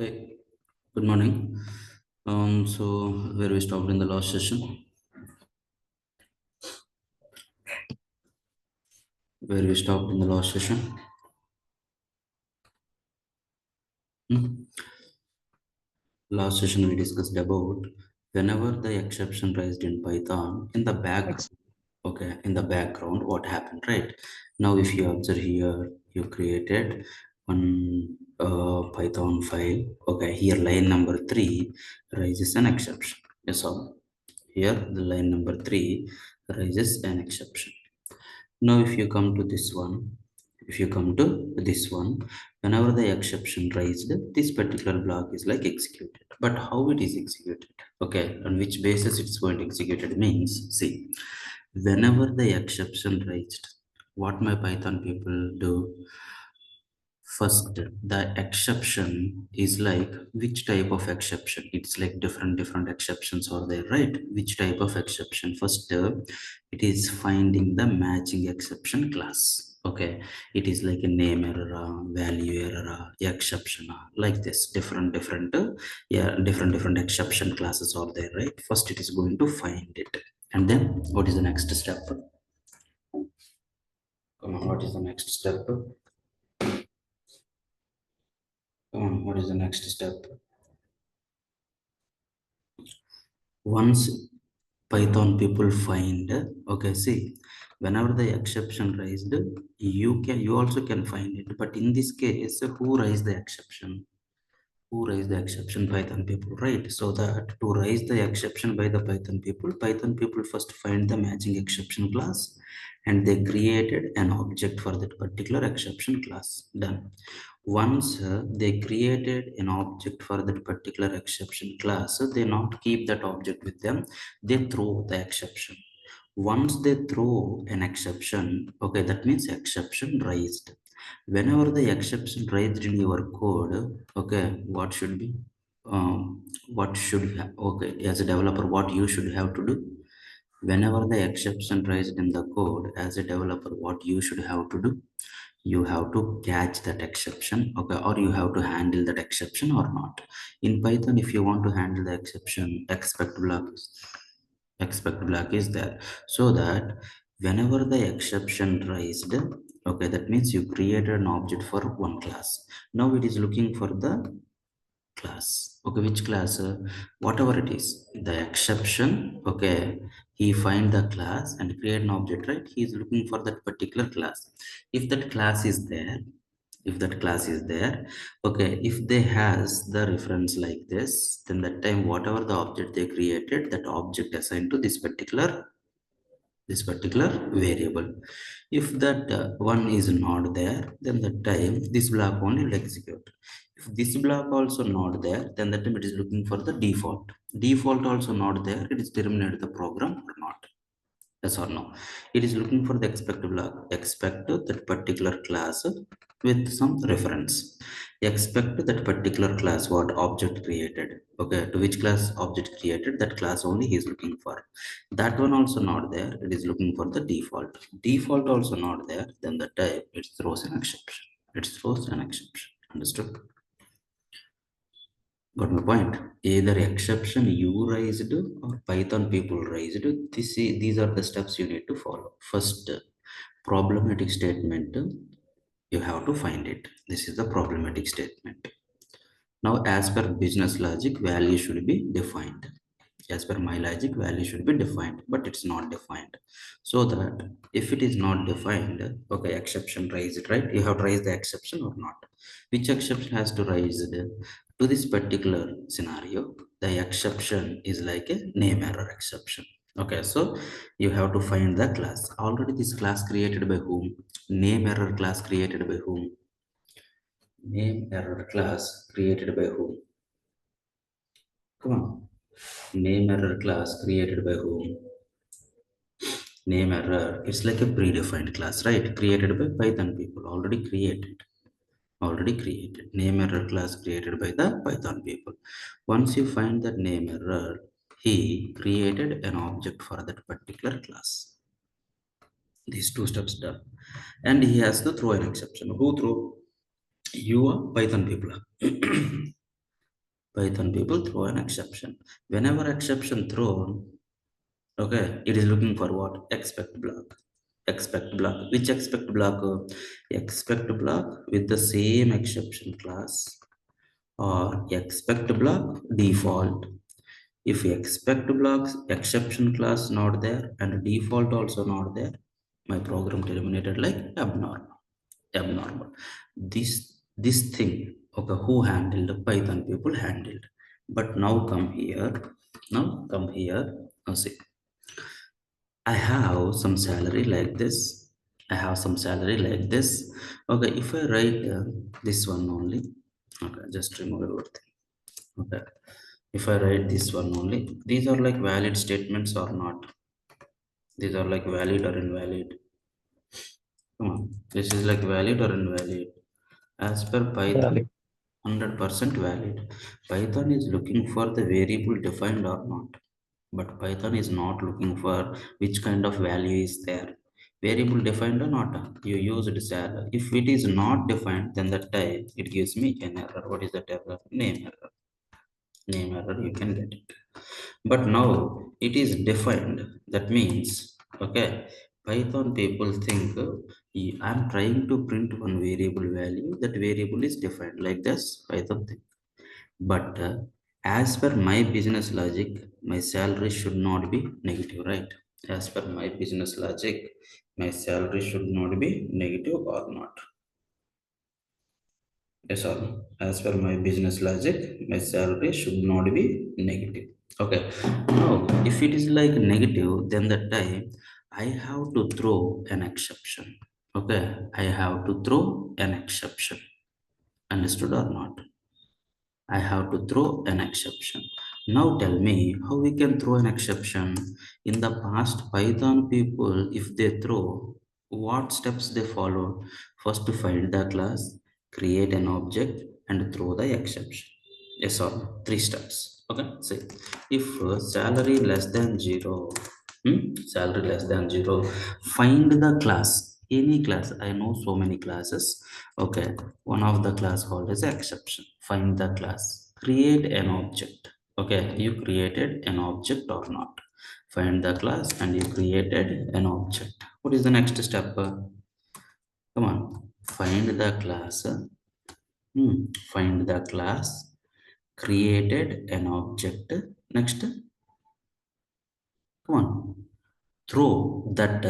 Hey, good morning. So where we stopped in the last session? Where we stopped in the last session? Hmm? Last session we discussed about whenever the exception raised in Python in the background. Ex- Okay, in the background, what happened, right? Now, if you observe here, you created one Python file. Okay, here line number three raises an exception. Yes, all. Here the line number three raises an exception. Now, if you come to this one, whenever the exception raised, this particular block is like executed. But how it is executed? Okay, on which basis it's going to execute it means, see, whenever the exception raised, what my Python people do, first, the exception is like which type of exception? It's like different exceptions are there, right? Which type of exception? First, it is finding the matching exception class. Okay, it is like a name error, value error, exception, like this. Different exception classes are there, right? First, it is going to find it, and then what is the next step? Come on, what is the next step? Come on, what is the next step? Once Python people find, okay, see, whenever the exception raised, you also can find it, but in this case, who raised the exception? Who raised the exception? Python people, right? So that to raise the exception by the Python people first find the matching exception class, and they created an object for that particular exception class. Done. Once they created an object for that particular exception class, they not keep that object with them, they throw the exception. Once they throw an exception, okay, that means exception raised. Whenever the exception raised in your code, okay, what should okay, as a developer, what you should have to do? Whenever the exception raised in the code, as a developer, what you should have to do? You have to catch that exception, okay, or you have to handle that exception or not. In Python, if you want to handle the exception, expect block is there, so that whenever the exception raised, okay, that means you created an object for one class. Now it is looking for the class, okay, which class, whatever it is, the exception, okay, he find the class and create an object, right? He is looking for that particular class. If that class is there, if that class is there, okay, if they has the reference like this, then that time whatever the object they created, that object assigned to this particular variable. If that one is not there, then the time this block only will execute. If this block also not there, then the time it is looking for the default also not there, it is terminate the program or not. Yes or no? It is looking for the expect block, expect that particular class with some reference. Expect that particular class, what object created. Okay, to which class object created, that class only he is looking for. That one also not there, it is looking for the default. Default also not there, then the type it throws an exception. It throws an exception. Understood? Got my point. Either exception you raised or Python people raised. These are the steps you need to follow. First, problematic statement. You have to find it. This is the problematic statement. Now, as per business logic, value should be defined. As per my logic, value should be defined, but it's not defined. So that if it is not defined, okay, exception raised, right? You have to raise the exception or not. Which exception has to raise it? To this particular scenario, the exception is like a name error exception. Okay, so you have to find the class. Already this class created by whom? Name error class created by whom? Name error class created by whom? Come on. Name error class created by whom? Name error. It's like a predefined class, right? Created by Python people. Already created. Already created. Name error class created by the Python people. Once you find that name error, he created an object for that particular class. These two steps done. And he has to throw an exception. Who throw? You are Python people. Python people throw an exception. Whenever exception thrown, okay, it is looking for what? Expect block. Expect block. Which expect block? Expect block with the same exception class, or expect block default. If expect blocks exception class not there and default also not there, my program terminated like abnormal. Abnormal. This thing, okay, who handled? Python people handled. But now come here. Now come here. Now see, I have some salary like this. I have some salary like this. Okay, if I write this one only, okay, just remove everything. Okay, if I write this one only, these are like valid statements or not? These are like valid or invalid? Come on, this is like valid or invalid? As per Python, Valid. 100% valid. Python is looking for the variable defined or not. But Python is not looking for which kind of value is there. Variable defined or not? You used sal. If it is not defined, then that time it gives me an error. What is that error? Name error. Name error, you can get it. But now it is defined. That means, okay, Python people think I'm trying to print one variable value, that variable is defined like this. Python think. But as per my business logic, my salary should not be negative, right? As per my business logic, my salary should not be negative or not. Yes or no? As per my business logic, my salary should not be negative. Okay. Now, if it is like negative, then that time I have to throw an exception. Okay. I have to throw an exception. Understood or not? I have to throw an exception. Now tell me how we can throw an exception. In the past, Python people, if they throw, what steps they follow? First, to find the class, create an object, and throw the exception. Yes or no? Three steps. Okay. See, if salary less than zero, salary less than zero, find the class. Any class. I know so many classes. Okay, one of the class called as exception. Find the class. Create an object. Okay, you created an object or not? Find the class and you created an object. What is the next step? Come on, find the class. Find the class. Created an object. Next, come on, throw that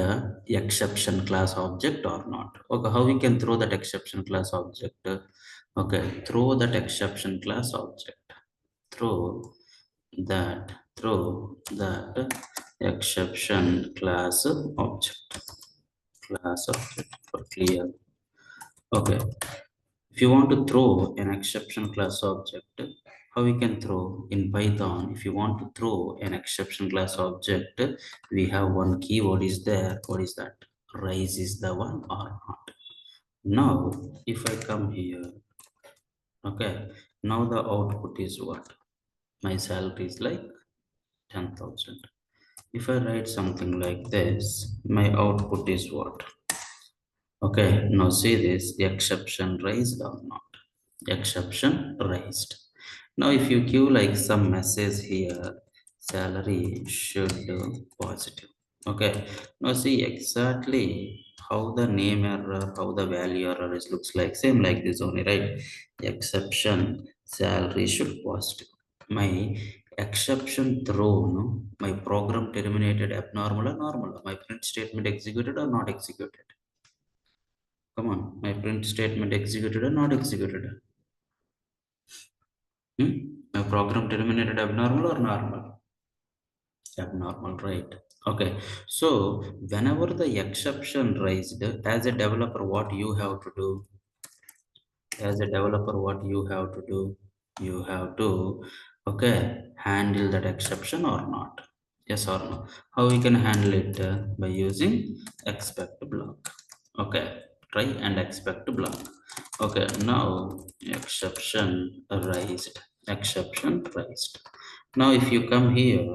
exception class object or not. Okay, how we can throw that exception class object? Okay, throw that exception class object. Throw throw that exception class object. Class object for clear. Okay, if you want to throw an exception class object, how we can throw in Python? If you want to throw an exception class object, we have one keyword is there. What is that? Rise is the one or not? Now, if I come here, okay, now the output is what? My salary is like 10,000. If I write something like this, my output is what? Okay, now see this, the exception raised or not? Exception raised. Now, if you give like some message here, salary should positive. Okay, now see exactly how the name error, how the value error is looks like. Same like this only, right? Exception salary should positive. My exception thrown, my program terminated abnormal or normal. My print statement executed or not executed. Come on, my print statement executed or not executed? My program terminated abnormal or normal? Abnormal, right? Okay. So whenever the exception raised, as a developer, what you have to do? As a developer, what you have to do? You have to, okay, handle that exception or not? Yes or no? How we can handle it? By using expect block. Okay, try and expect block. Okay, now exception raised. Exception raised. Now if you come here,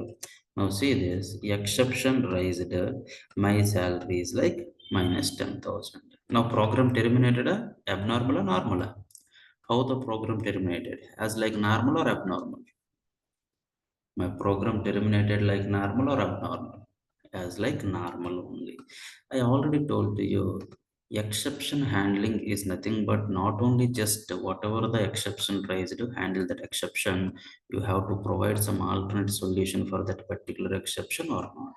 now see this exception raised. My salary is like minus 10,000. Now program terminated abnormal or normal? How the program terminated? As like normal or abnormal? My program terminated like normal or abnormal? As like normal only. I already told to you, exception handling is nothing but not only just whatever the exception tries to handle that exception, you have to provide some alternate solution for that particular exception or not.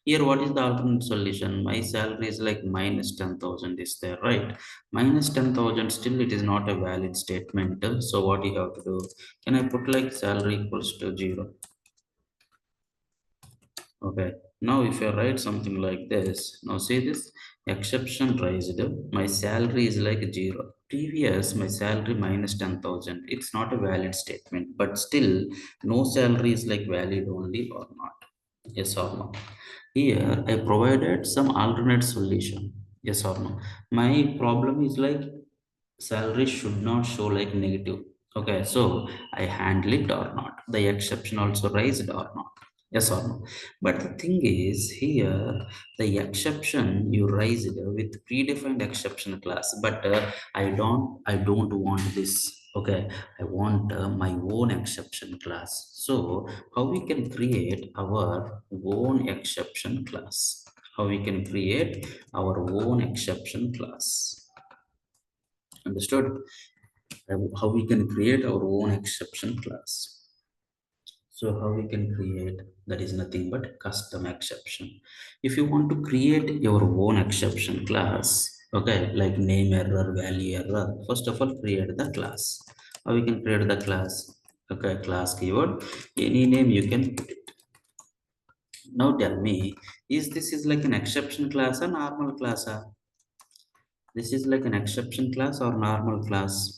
Here, what is the alternate solution? My salary is like minus 10,000 is there, right? Minus 10,000, still it is not a valid statement. So what you have to do? Can I put like salary equals to 0? Okay, now if I write something like this, now see this exception raised, my salary is like 0. Previous, my salary minus 10,000. It's not a valid statement, but still, no salary is like valid only or not. Yes or no? Here, I provided some alternate solution. Yes or no? My problem is like salary should not show like negative. Okay, so I handle it or not. The exception also raised or not. Yes or no? But the thing is here, the exception you raised with predefined exception class, but I don't want this. Okay, I want my own exception class. So how we can create our own exception class? How we can create our own exception class? Understood? How we can create our own exception class. So how we can create, that is nothing but custom exception. If you want to create your own exception class, okay, like name error, value error, first of all create the class. How we can create the class? Okay, class keyword, any name you can put it. Now tell me, is this is like an exception class or normal class? This is like an exception class or normal class?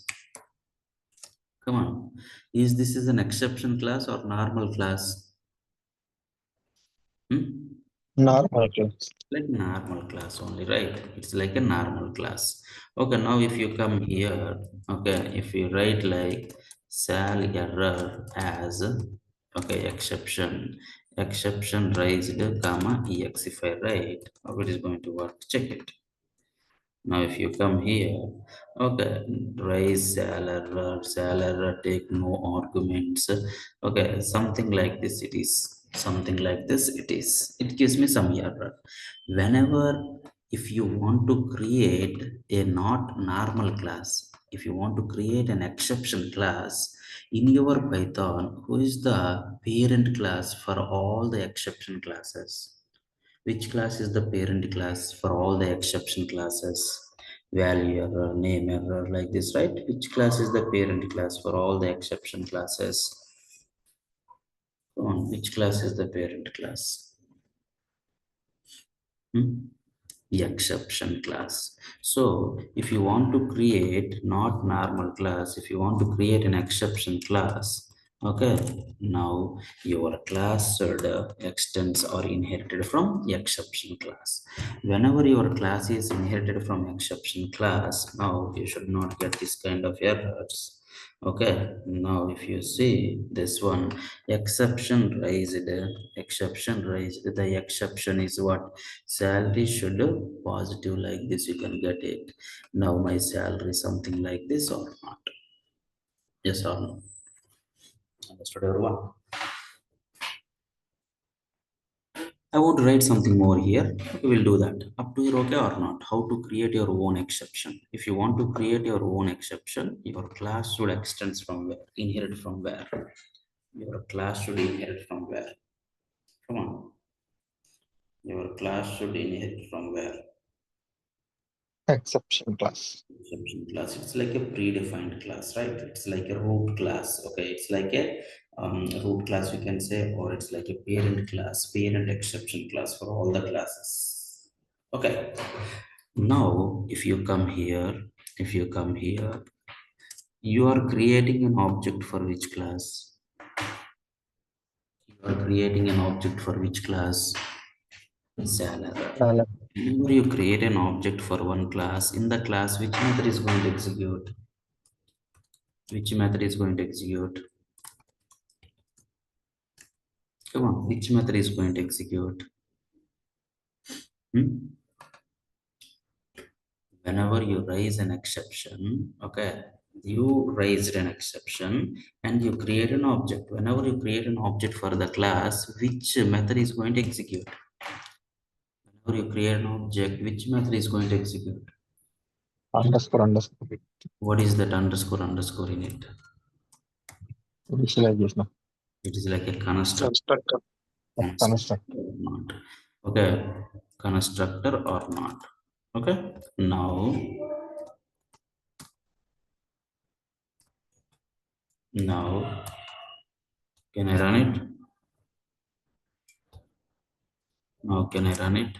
Come on. Is this is an exception class or normal class? Hmm? Normal class. Like normal class only, right? It's like a normal class. Okay, now if you come here, okay, if you write like sal error as, okay, exception raised, comma, ex, if I write, how it is going to work? Check it. Now, if you come here, okay, raise seller, take no arguments. Okay, something like this it is. Something like this it is. It gives me some error. Whenever, if you want to create a not normal class, if you want to create an exception class in your Python, who is the parent class for all the exception classes? Which class is the parent class for all the exception classes? Value error, name error, like this, right? Which class is the parent class for all the exception classes? Come on, which class is the parent class? Hmm? The exception class. So if you want to create not normal class, if you want to create an exception class, okay, now your class should extends or inherited from exception class. Whenever your class is inherited from exception class, now you should not get this kind of errors. Okay, now if you see this one, exception raised, the exception is what? Salary should positive like this, you can get it. Now my salary something like this or not? Yes or no? Understood everyone? I want to write something more here. We will do that. Up to you, okay or not? How to create your own exception? If you want to create your own exception, your class should extend from where? Inherit from where? Your class should inherit from where? Come on. Your class should inherit from where? Exception class. Exception class. It's like a predefined class, right? It's like a root class. Okay, it's like a root class, we can say, or it's like a parent class, parent exception class for all the classes. Okay. Now, if you come here, you are creating an object for which class? You are creating an object for which class? Salary. Salary. Whenever you create an object for one class, in the class, which method is going to execute? Which method is going to execute? Come on, which method is going to execute? Hmm? Whenever you raise an exception, okay, You raised an exception and you create an object. Whenever you create an object for the class, which method is going to execute? Whenever you create an object, which method is going to execute? Underscore underscore. What is that underscore underscore in it? Initialization. It is like a constructor. Constructor. Constructor. Or not. Okay, constructor or not. Okay, now can I run it? Now can I run it?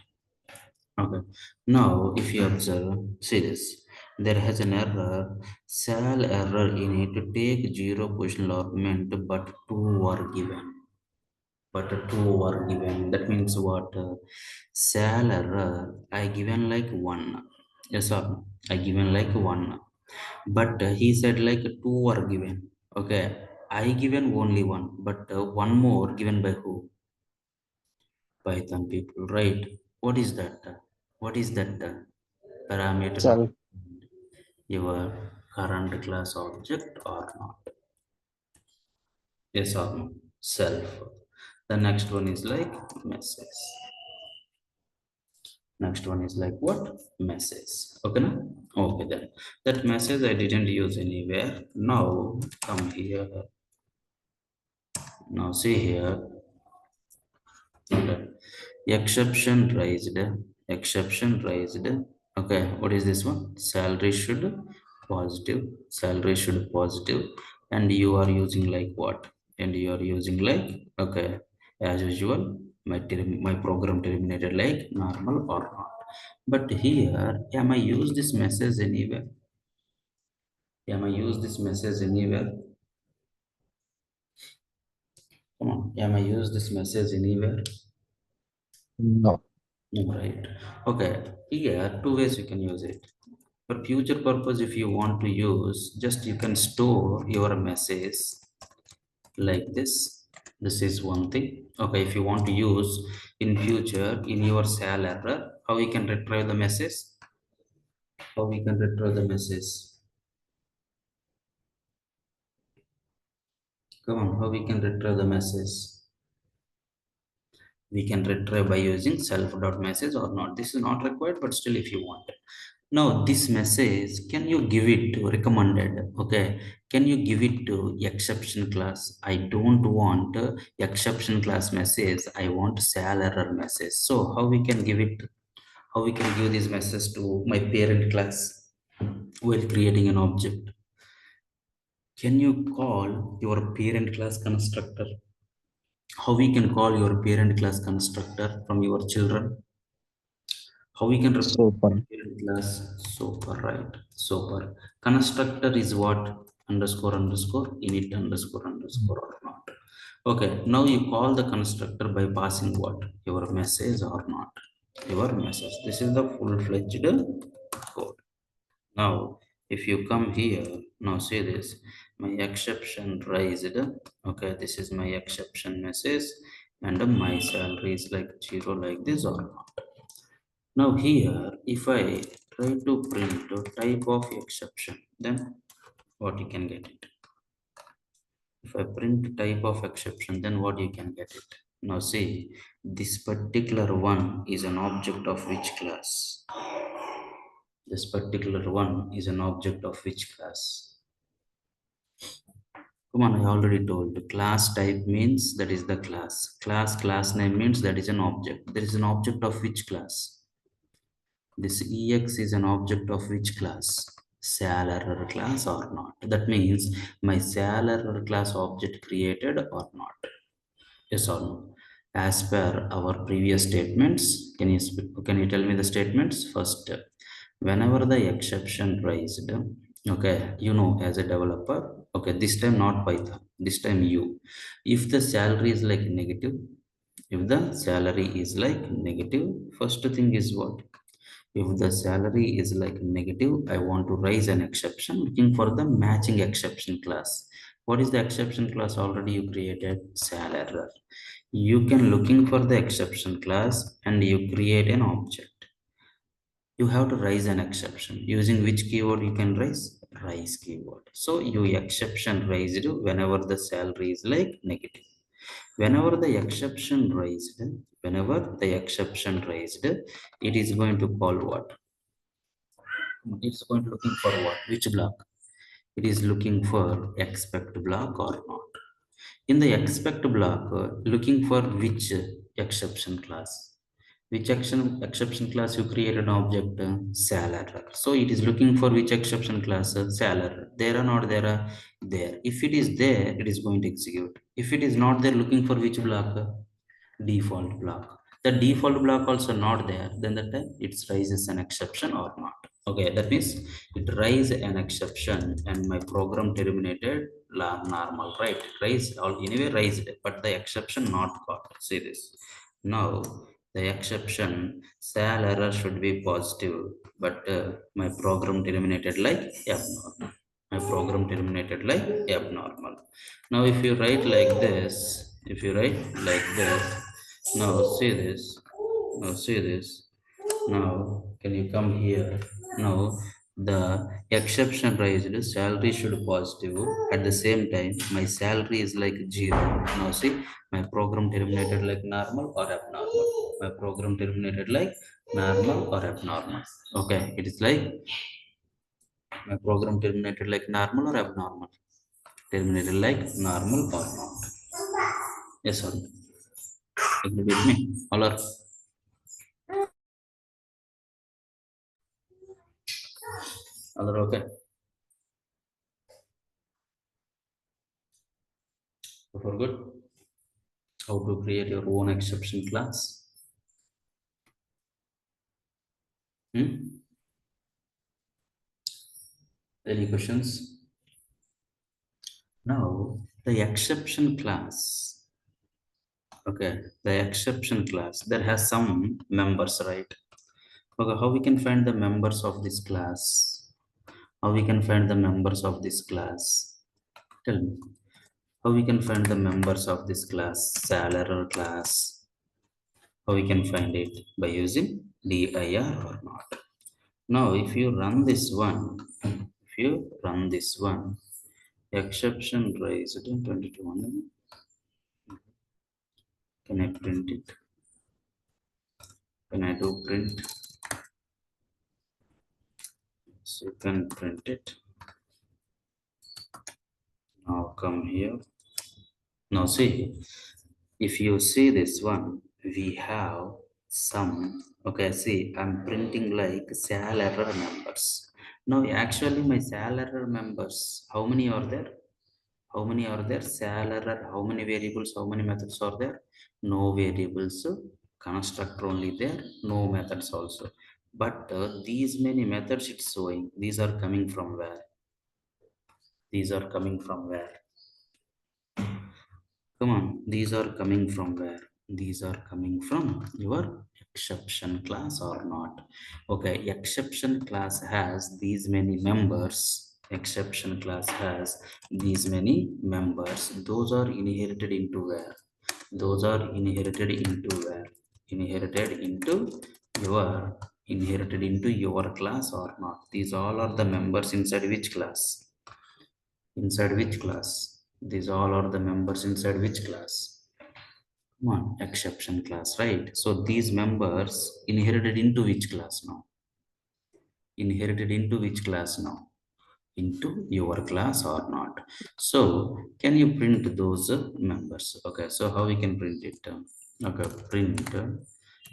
Okay. Now, if you observe, see this. There has an error, cell error in it. Take zero positional argument, but two are given. But two are given. That means what? Cell error. I given like one. Yes or no? I given like one. But he said like two are given. Okay. I given only one, but one more given by who? Python people, right? What is that? What is that parameter? Self. Your current class object or not? Yes or no? Self. The next one is like message. Next one is like what? Message. Okay, now? Okay, then. That message I didn't use anywhere. Now come here. Now see here. Okay. Exception raised. Exception raised. Okay, what is this one? Salary should positive. Salary should positive. And you are using like what? And you are using like, okay, as usual, my program terminated like normal or not. But here, am I use this message anywhere? Am I use this message anywhere? Come on, am I use this message anywhere? No. No, right. Okay, here two ways you can use it. For future purpose, if you want to use, just you can store your message like this. This is one thing. Okay, if you want to use in future in your cell error, how we can retrieve the message? How we can retrieve the message? Come on, how we can retrieve the message? We can retrieve by using self.message or not. This is not required, but still if you want. Now this message, can you give it to recommended? Okay, can you give it to exception class? I don't want exception class message. I want cell error message. So how we can give it? How we can give this message to my parent class while creating an object? Can you call your parent class constructor? How we can call your parent class constructor from your children? How we can represent Super. parent class? Super, right? Super. Constructor is what? Underscore underscore init underscore underscore or not. Okay, now you call the constructor by passing what? Your message or not? Your message. This is the full-fledged code. Now if you come here, now see this, my exception raised. Okay, this is my exception message, and my salary is like zero like this or not. Now here, if I try to print a type of exception, then what you can get it. If I print type of exception, then what you can get it. Now see, this particular one is an object of which class? This particular one is an object of which class? Come on, I already told. Class type means that is the class. Class name means that is an object. There is an object of which class? This ex is an object of which class? Cell error class or not? That means my cell error class object created or not? Yes or no? As per our previous statements, can you tell me the statements? First, whenever the exception raised, okay, you know, as a developer, okay, this time not Python, this time you. If the salary is like negative, if the salary is like negative, first thing is what? If the salary is like negative, I want to raise an exception looking for the matching exception class. What is the exception class already you created? Sal error. You can looking for the exception class and you create an object. You have to raise an exception. Using which keyword you can raise? rise keyword. So you exception raised whenever the salary is like negative. Whenever the exception raised, whenever the exception raised, it is going to call what? It's going to looking for what? Which block? It is looking for expect block or not. In the expect block, looking for which exception class? Which exception class you create an object? Sal error. So it is looking for which exception class? Sal error. There or not there? There. If it is there, it is going to execute. If it is not there, looking for which block? Default block. The default block also not there, then that time it raises an exception or not. Okay, that means it raised an exception and my program terminated normal, right? Raise all anyway raised, but the exception not got. See this. Now the exception sal error should be positive, but my program terminated like abnormal. My program terminated like abnormal. Now if you write like this, if you write like this, now see this, now see this, now can you come here? Now the exception raised salary should positive, at the same time my salary is like zero. Now see, my program terminated like normal or abnormal. My program terminated like normal or abnormal. Okay, it is like my program terminated like normal or abnormal. Terminated like normal or not. Yes or no? Agree with me? All are okay. So for good, how to create your own exception class? Hmm? Any questions? Now the exception class. Okay, the exception class that has some members, right? Okay, how we can find the members of this class? How we can find the members of this class? Tell me. How we can find the members of this class, salary class? How we can find it? By using dir or not. Now, if you run this one, if you run this one, exception raised in 22. Can I print it? Can I do print? So you can print it. Now come here. Now see, if you see this one, we have some, okay, see, I'm printing like sal error members. Now actually my sal error members, how many are there? How many are there? Sal error, how many variables, how many methods are there? No variables, constructor only there, no methods also. But these many methods it's showing, these are coming from where? These are coming from where? Come on, these are coming from where? These are coming from your exception class or not? Okay, exception class has these many members. Exception class has these many members. Those are inherited into where? Those are inherited into where? Inherited into your class or not? These all are the members inside which class? Inside which class? These all are the members inside which class? Come on, exception class, right? So these members inherited into which class now? Inherited into which class now? Into your class or not? So can you print those members? Okay, so how we can print it? Okay, print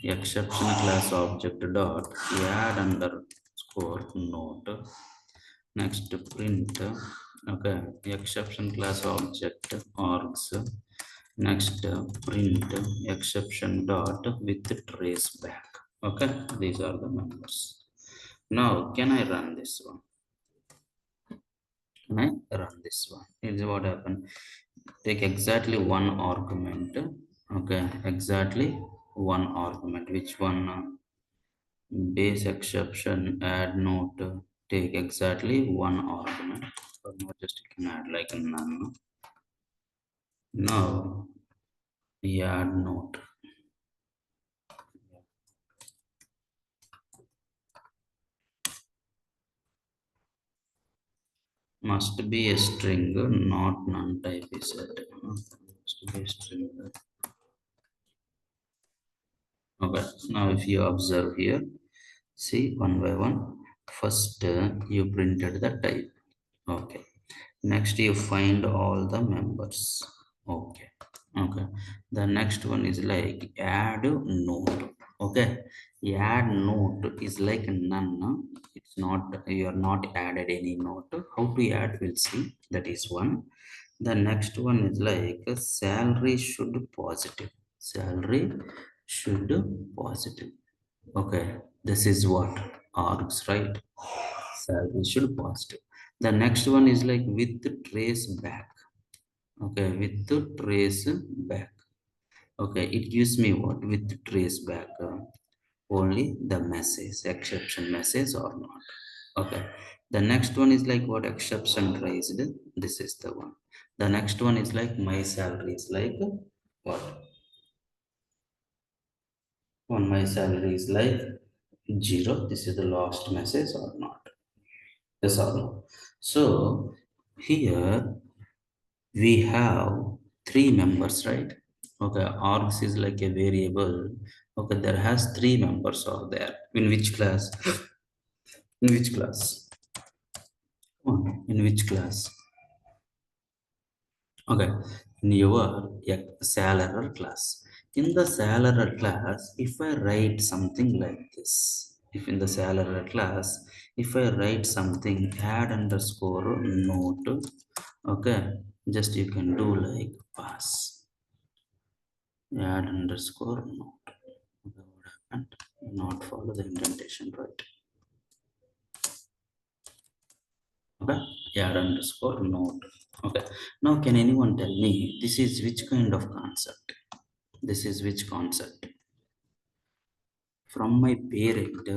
exception class object dot add underscore note. Next print, okay, exception class object args. Next print exception dot with trace back. Okay, these are the members. Now can I run this one? Can I run this one? Here's what happened. Take exactly one argument. Okay, exactly one argument. Which one? Base exception add note. Take exactly one argument. So now just you can add like a none. Now add note. Must be a string, not non-type is it. Must be a string. Okay, now if you observe here, see one by one. First, you printed the type. Okay. Next, you find all the members. Okay. Okay. The next one is like add note. Okay. Add note is like none. It's not, you are not added any note. How to add, we'll see. That is one. The next one is like salary should positive. Salary should positive. Okay, this is what args, right? Salary should positive. The next one is like with trace back. Okay, with trace back. Okay, it gives me what with trace back. Only the message, exception message or not. Okay, the next one is like what exception raised. This is the one. The next one is like my salary is like what on my salary is like 0. This is the last message or not. Yes or no? So here we have three members, right? Okay, args is like a variable. Okay, there has three members are there. In which class? In which class? Come on, in which class? Okay, in your Salar class. In the Salar class, if I write something like this, if in the Salar class, if I write something add underscore note, okay, just you can do like pass, add underscore note. Okay, what happened? Not follow the indentation, right? Okay, add underscore note. Okay, now can anyone tell me this is which kind of concept? This is which concept? From my parent,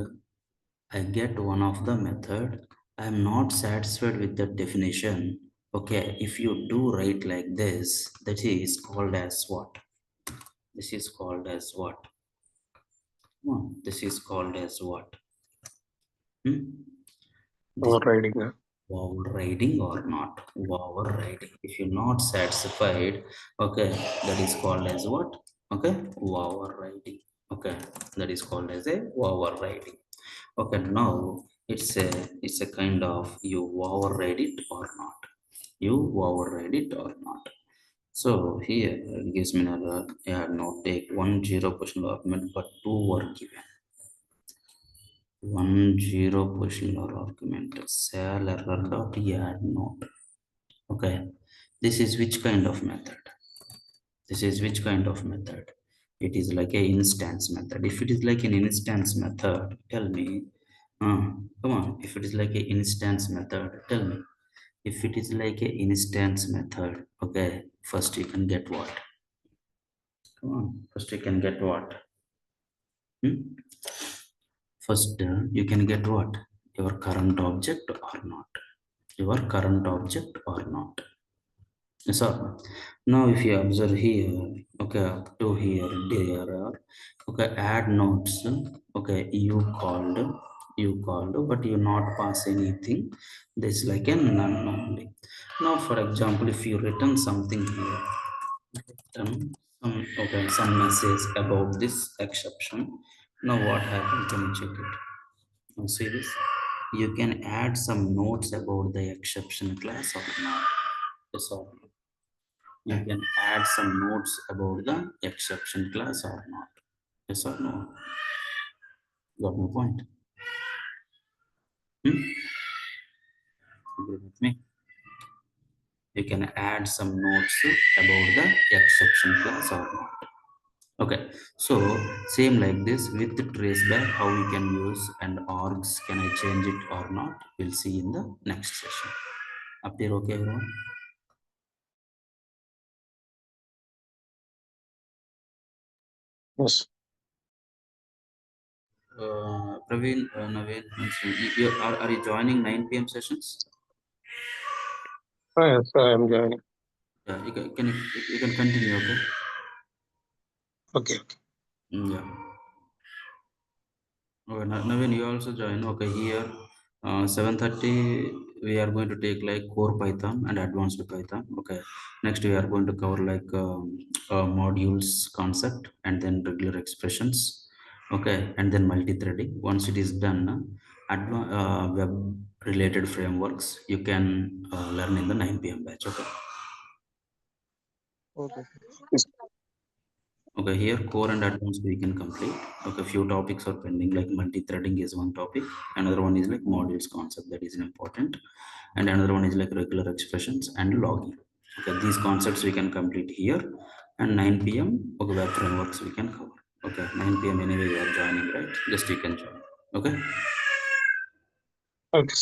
I get one of the method. I am not satisfied with the definition. Okay, if you do write like this, that is called as what? This is called as what? This is called as what? Hmm? This Overriding. overriding or not? Overriding. If you're not satisfied, okay, that is called as what? Okay, overriding. Okay, that is called as a overriding. Okay, now it's a kind of you override it or not. You override it or not. So here it gives me another, yeah, no, take 1 0 question argument, but two were given. 1 0 question or argument. Cell error dot add note. Okay, this is which kind of method? This is which kind of method? It is like a instance method. If it is like an instance method, tell me. Come on. If it is like a instance method, tell me. If it is like a instance method, okay. First you can get what? Come on. First you can get what? Hmm? First you can get what? Your current object or not? Your current object or not? Yes or no? Now, if you observe here, okay, up to here, there, okay, add notes, okay, you called, but you not pass anything. This like a none only. Now, for example, if you written something here, some message about this exception. Now, what happened? Can you check it? Now, see this? You can add some notes about the exception class or not. Yes or no? You can add some notes about the exception class or not. Yes or no? Got my point? Hmm? Agree with me? You can add some notes about the exception class or not. Okay, so same like this with traceback, how we can use and args, can I change it or not? We'll see in the next session. Up there, okay, everyone? Yes. Praveen, Naveen, are you joining 9 p.m. sessions? Yes, I am joining. Yeah, you can continue, okay? Okay. Okay. Yeah. Okay, Naveen, you also join. Okay, here, 7:30. we are going to take like core Python and advanced Python. Okay, next we are going to cover like modules concept and then regular expressions. Okay, and then multi-threading. Once it is done, web related frameworks you can learn in the 9 p.m. batch. Okay. Okay. Okay, here core and advanced we can complete. Okay, few topics are pending, like multi-threading is one topic. Another one is like modules concept, that is important. And another one is like regular expressions and logging. Okay, these concepts we can complete here. And 9 p.m. okay, web frameworks we can cover. Okay, 9 p.m. anyway you are joining, right? Just you can join. Okay. Okay.